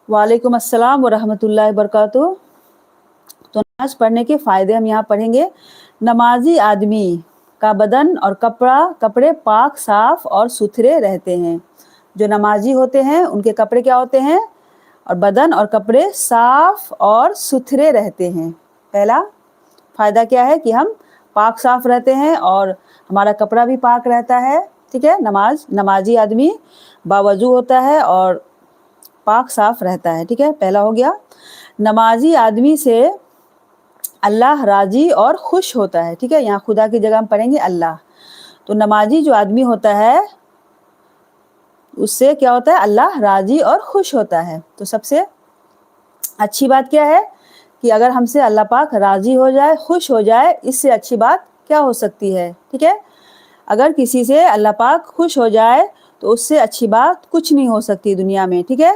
वालेकुम अस्सलाम व रहमतुल्लाहि व बरकातुहू। तो नमाज पढ़ने के फ़ायदे हम यहाँ पढ़ेंगे। नमाजी आदमी का बदन और कपड़े पाक साफ और सुथरे रहते हैं। जो नमाजी होते हैं उनके कपड़े क्या होते हैं, और बदन और कपड़े साफ और सुथरे रहते हैं। पहला फ़ायदा क्या है कि हम पाक साफ रहते हैं और हमारा कपड़ा भी पाक रहता है। ठीक है, नमाजी आदमी बावजू होता है और पाक साफ रहता है। ठीक है, पहला हो गया। नमाजी आदमी से अल्लाह राजी और खुश होता है। ठीक है, यहाँ खुदा की जगह हम पढ़ेंगे अल्लाह। तो नमाजी जो आदमी होता है उससे क्या होता है, अल्लाह राजी और खुश होता है। तो सबसे अच्छी बात क्या है कि अगर हमसे अल्लाह पाक राजी हो जाए, खुश हो जाए, इससे अच्छी बात क्या हो सकती है। ठीक है, अगर किसी से अल्लाह पाक खुश हो जाए तो उससे अच्छी बात कुछ नहीं हो सकती दुनिया में। ठीक है।